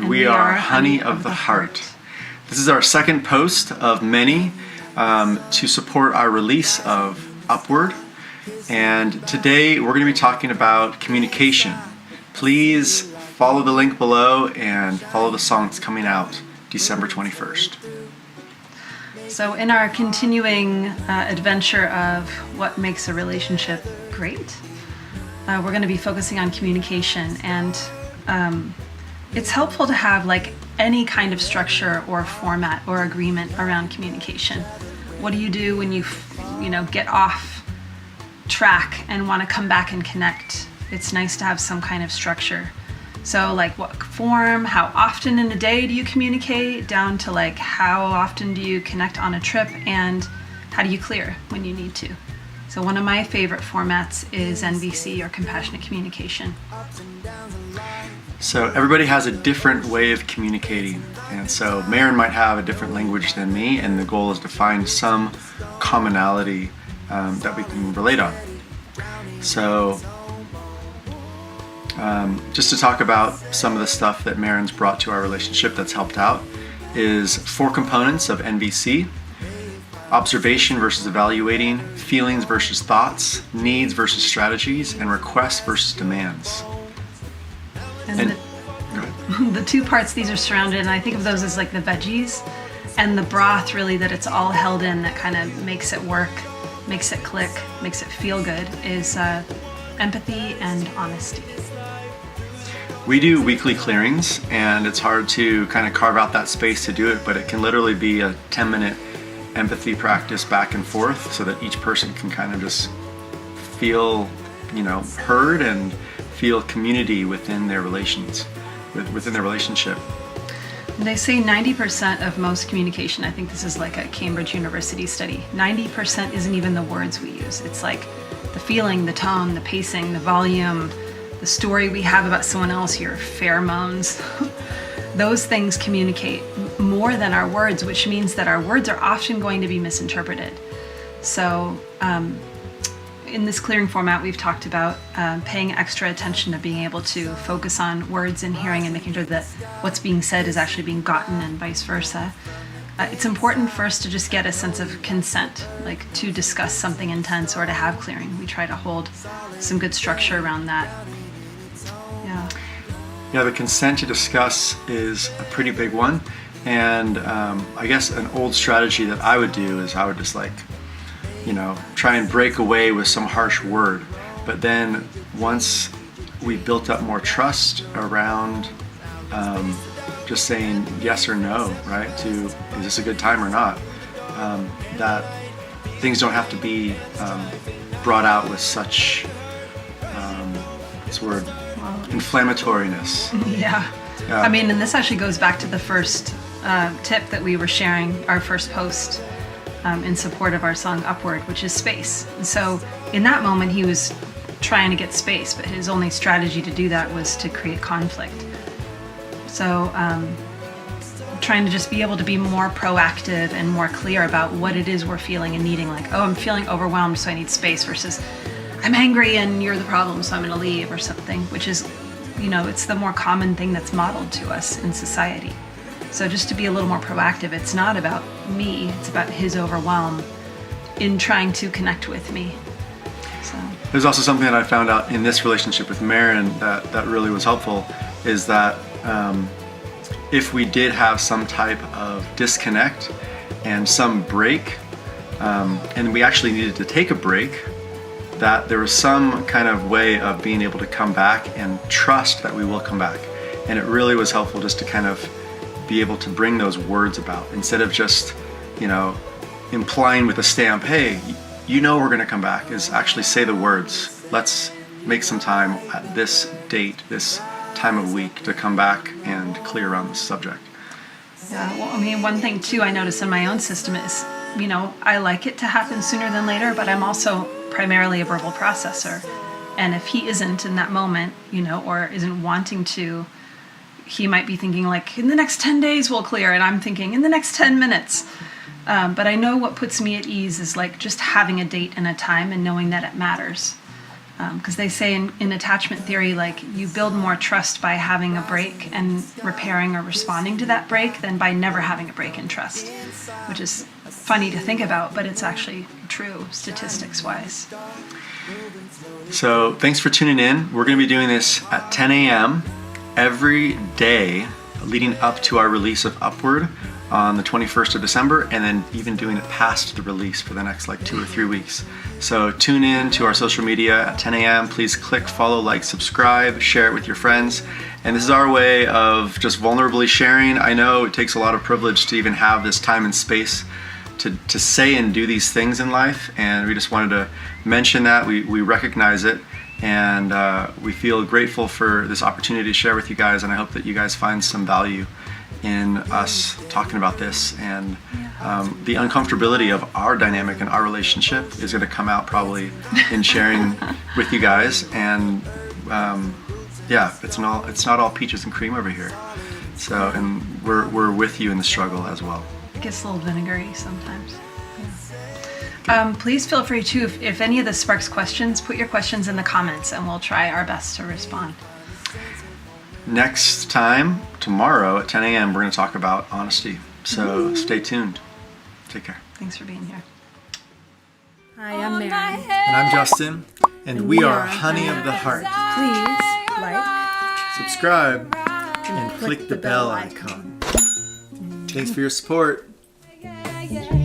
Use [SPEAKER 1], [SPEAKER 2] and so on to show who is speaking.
[SPEAKER 1] and we are Honey of the Heart. This is our second post of many to support our release of Upward. And today we're going to be talking about communication. Please follow the link below and follow the song that's coming out December 21st.
[SPEAKER 2] So in our continuing adventure of what makes a relationship great, we're going to be focusing on communication, and it's helpful to have like any kind of structure or format or agreement around communication. What do you do when you get off track and want to come back and connect? It's nice to have some kind of structure. So like what form, how often in a day do you communicate, down to like how often do you connect on a trip, and how do you clear when you need to. So one of my favorite formats is NVC, or compassionate communication.
[SPEAKER 1] So everybody has a different way of communicating, and so Maren might have a different language than me, and the goal is to find some commonality that we can relate on. So just to talk about some of the stuff that Maren's brought to our relationship that's helped out is 4 components of NVC: observation versus evaluating, feelings versus thoughts, needs versus strategies, and requests versus demands.
[SPEAKER 2] And the 2 parts these are surrounded, and I think of those as like the veggies, and the broth really that it's all held in that kind of makes it work, makes it click, makes it feel good, is empathy and honesty.
[SPEAKER 1] We do weekly clearings, and it's hard to kind of carve out that space to do it, but it can literally be a 10-minute empathy practice back and forth so that each person can kind of just feel, heard and feel community within their relations, within their relationship.
[SPEAKER 2] They say 90% of most communication, I think this is like a Cambridge University study, 90% isn't even the words we use. It's like the feeling, the tone, the pacing, the volume, the story we have about someone else, your pheromones. Those things communicate more than our words, which means that our words are often going to be misinterpreted. So in this clearing format, we've talked about paying extra attention to being able to focus on words and hearing, and making sure that what's being said is actually being gotten, and vice versa. It's important first to just get a sense of consent, like to discuss something intense or to have clearing. We try to hold some good structure around that.
[SPEAKER 1] Yeah, the consent to discuss is a pretty big one, and I guess an old strategy that I would do is I would just try and break away with some harsh word, but then once we built up more trust around just saying yes or no, right, to is this a good time or not, that things don't have to be brought out with such this word, inflammatoriness.
[SPEAKER 2] Yeah. I mean, and this actually goes back to the first tip that we were sharing, our first post in support of our song Upward, which is space. And so in that moment, he was trying to get space, but his only strategy to do that was to create conflict. So trying to just be able to be more proactive and more clear about what it is we're feeling and needing, like, oh, I'm feeling overwhelmed, so I need space, versus I'm angry and you're the problem, so I'm going to leave, or something, which is, it's the more common thing that's modeled to us in society. So just to be a little more proactive, it's not about me, it's about his overwhelm in trying to connect with me. So
[SPEAKER 1] there's also something that I found out in this relationship with Maren that really was helpful, is that if we did have some type of disconnect and some break, and we actually needed to take a break, that there was some kind of way of being able to come back and trust that we will come back. And it really was helpful just to kind of be able to bring those words about, instead of just, implying with a stamp, hey, we're going to come back, is actually say the words. Let's make some time at this date, this time of week, to come back and clear on this subject.
[SPEAKER 2] Yeah, well, I mean, one thing too I notice in my own system is, I like it to happen sooner than later, but I'm also primarily a verbal processor. And if he isn't in that moment, or isn't wanting to, he might be thinking like, in the next 10 days we'll clear, and I'm thinking in the next 10 minutes. But I know what puts me at ease is like just having a date and a time and knowing that it matters. Because they say in attachment theory, like you build more trust by having a break and repairing or responding to that break than by never having a break in trust, which is funny to think about, but it's actually true statistics-wise.
[SPEAKER 1] So thanks for tuning in. We're going to be doing this at 10 a.m. every day leading up to our release of Upward on the 21st of December, and then even doing it past the release for the next like 2 or 3 weeks. So tune in to our social media at 10 a.m. Please click follow, like, subscribe, share it with your friends. And this is our way of just vulnerably sharing. I know it takes a lot of privilege to even have this time and space to say and do these things in life, and we just wanted to mention that. We recognize it, and we feel grateful for this opportunity to share with you guys, and I hope that you guys find some value in us talking about this. And the uncomfortability of our dynamic and our relationship is going to come out probably in sharing with you guys. And yeah, it's not all peaches and cream over here. So, and we're with you in the struggle as well.
[SPEAKER 2] It gets a little vinegary sometimes. Please feel free to, if any of this sparks questions, put your questions in the comments and we'll try our best to respond.
[SPEAKER 1] Next time, tomorrow at 10 a.m., we're going to talk about honesty. So stay tuned. Take care.
[SPEAKER 2] Thanks for being here.
[SPEAKER 3] Hi, I'm Mary.
[SPEAKER 1] And I'm Justin, and we are Honey of the Heart.
[SPEAKER 3] Please like
[SPEAKER 1] Subscribe and click the bell icon. Thanks for your support.
[SPEAKER 3] Yeah.